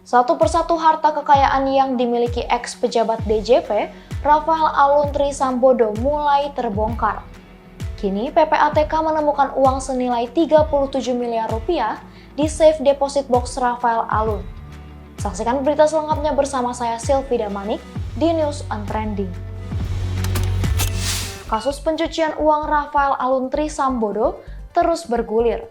Satu persatu harta kekayaan yang dimiliki ex-pejabat DJP, Rafael Alun Trisambodo mulai terbongkar. Kini PPATK menemukan uang senilai 37 miliar rupiah di safe deposit box Rafael Alun. Saksikan berita selengkapnya bersama saya Sylvie Damanik di News on Trending. Kasus pencucian uang Rafael Alun Trisambodo terus bergulir.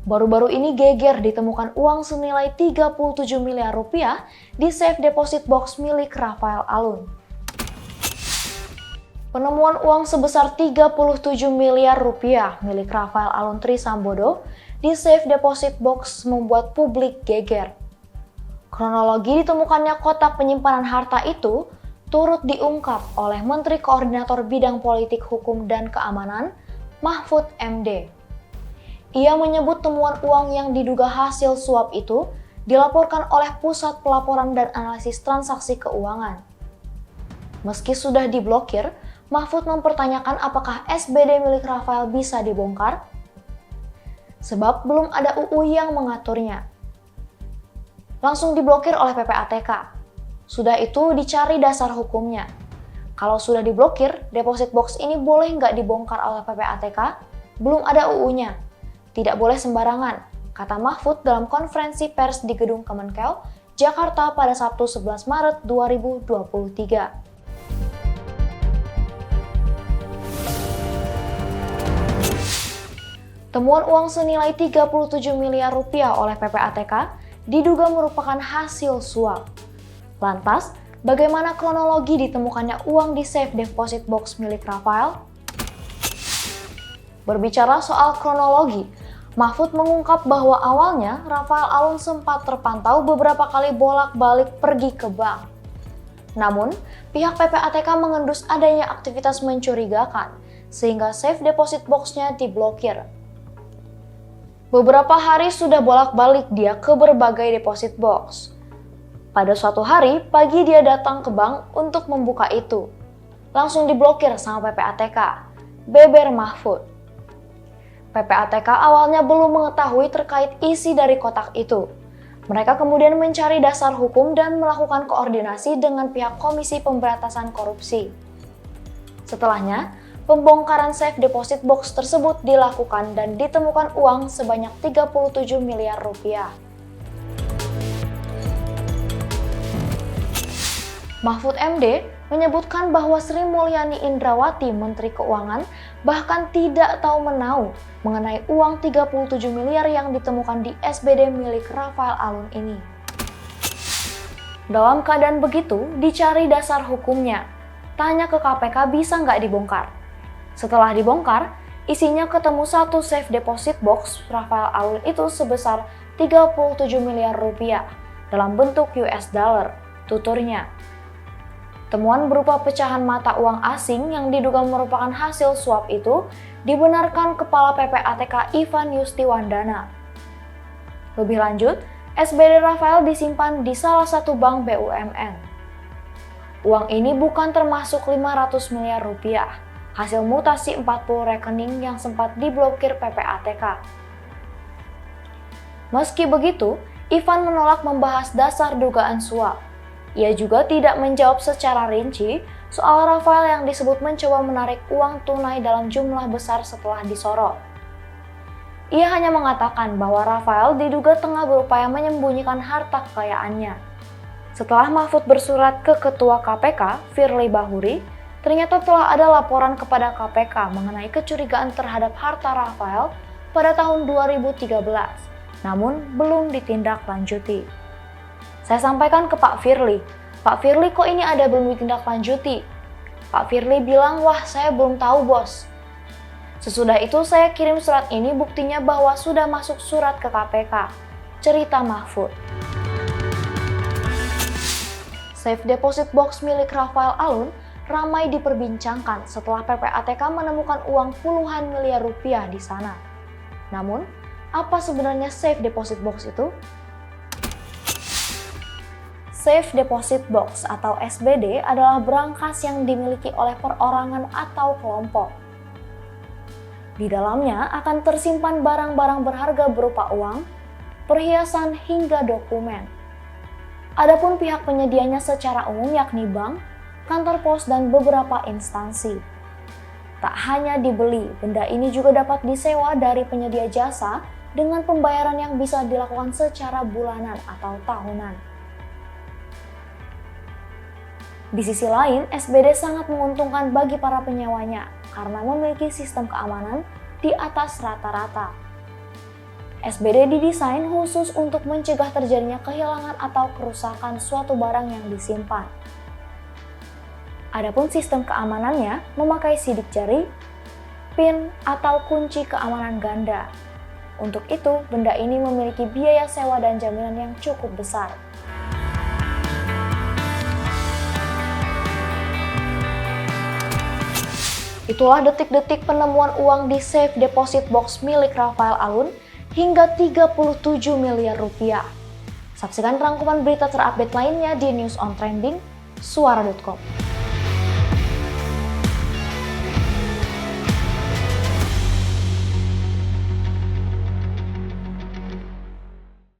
Baru-baru ini geger ditemukan uang senilai 37 miliar rupiah di safe deposit box milik Rafael Alun. Penemuan uang sebesar 37 miliar rupiah milik Rafael Alun Trisambodo di safe deposit box membuat publik geger. Kronologi ditemukannya kotak penyimpanan harta itu turut diungkap oleh Menteri Koordinator Bidang Politik Hukum dan Keamanan, Mahfud MD. Ia menyebut temuan uang yang diduga hasil suap itu dilaporkan oleh Pusat Pelaporan dan Analisis Transaksi Keuangan. Meski sudah diblokir, Mahfud mempertanyakan apakah SBD milik Rafael bisa dibongkar? Sebab belum ada UU yang mengaturnya. Langsung diblokir oleh PPATK. Sudah itu dicari dasar hukumnya. Kalau sudah diblokir, deposit box ini boleh nggak dibongkar oleh PPATK? Belum ada UU-nya. Tidak boleh sembarangan, kata Mahfud dalam konferensi pers di Gedung Kemenkel, Jakarta pada Sabtu 11 Maret 2023. Temuan uang senilai 37 miliar rupiah oleh PPATK diduga merupakan hasil suap. Lantas, bagaimana kronologi ditemukannya uang di safe deposit box milik Rafael? Berbicara soal kronologi, Mahfud mengungkap bahwa awalnya Rafael Alun sempat terpantau beberapa kali bolak-balik pergi ke bank. Namun, pihak PPATK mengendus adanya aktivitas mencurigakan, sehingga safe deposit box-nya diblokir. Beberapa hari sudah bolak-balik dia ke berbagai deposit box. Pada suatu hari, pagi dia datang ke bank untuk membuka itu. Langsung diblokir sama PPATK, beber Mahfud. PPATK awalnya belum mengetahui terkait isi dari kotak itu. Mereka kemudian mencari dasar hukum dan melakukan koordinasi dengan pihak Komisi Pemberantasan Korupsi. Setelahnya, pembongkaran safe deposit box tersebut dilakukan dan ditemukan uang sebanyak 37 miliar rupiah. Mahfud MD menyebutkan bahwa Sri Mulyani Indrawati, Menteri Keuangan, bahkan tidak tahu menau mengenai uang 37 miliar yang ditemukan di SBD milik Rafael Alun ini. Dalam keadaan begitu, dicari dasar hukumnya. Tanya ke KPK bisa nggak dibongkar. Setelah dibongkar, isinya ketemu satu safe deposit box Rafael Alun itu sebesar 37 miliar rupiah dalam bentuk US dollar, tuturnya. Temuan berupa pecahan mata uang asing yang diduga merupakan hasil suap itu dibenarkan Kepala PPATK Ivan Yustiwandana. Lebih lanjut, SBD Rafael disimpan di salah satu bank BUMN. Uang ini bukan termasuk 500 miliar rupiah, hasil mutasi 40 rekening yang sempat diblokir PPATK. Meski begitu, Ivan menolak membahas dasar dugaan suap. Ia juga tidak menjawab secara rinci soal Rafael yang disebut mencoba menarik uang tunai dalam jumlah besar setelah disorot. Ia hanya mengatakan bahwa Rafael diduga tengah berupaya menyembunyikan harta kekayaannya. Setelah Mahfud bersurat ke Ketua KPK, Firly Bahuri, ternyata telah ada laporan kepada KPK mengenai kecurigaan terhadap harta Rafael pada tahun 2013, namun belum ditindaklanjuti. Saya sampaikan ke Pak Firly, Pak Firly kok ini ada belum ditindaklanjuti? Pak Firly bilang, wah saya belum tahu bos. Sesudah itu saya kirim surat ini buktinya bahwa sudah masuk surat ke KPK, cerita Mahfud. Safe deposit box milik Rafael Alun ramai diperbincangkan setelah PPATK menemukan uang puluhan miliar rupiah di sana. Namun, apa sebenarnya safe deposit box itu? Safe Deposit Box atau SBD adalah berangkas yang dimiliki oleh perorangan atau kelompok. Di dalamnya akan tersimpan barang-barang berharga berupa uang, perhiasan, hingga dokumen. Adapun pihak penyedianya secara umum yakni bank, kantor pos, dan beberapa instansi. Tak hanya dibeli, benda ini juga dapat disewa dari penyedia jasa dengan pembayaran yang bisa dilakukan secara bulanan atau tahunan. Di sisi lain, SBD sangat menguntungkan bagi para penyewanya karena memiliki sistem keamanan di atas rata-rata. SBD didesain khusus untuk mencegah terjadinya kehilangan atau kerusakan suatu barang yang disimpan. Adapun sistem keamanannya memakai sidik jari, PIN, atau kunci keamanan ganda. Untuk itu, benda ini memiliki biaya sewa dan jaminan yang cukup besar. Itulah detik-detik penemuan uang di safe deposit box milik Rafael Alun hingga 37 miliar rupiah. Saksikan rangkuman berita terupdate lainnya di News on Trending, suara.com.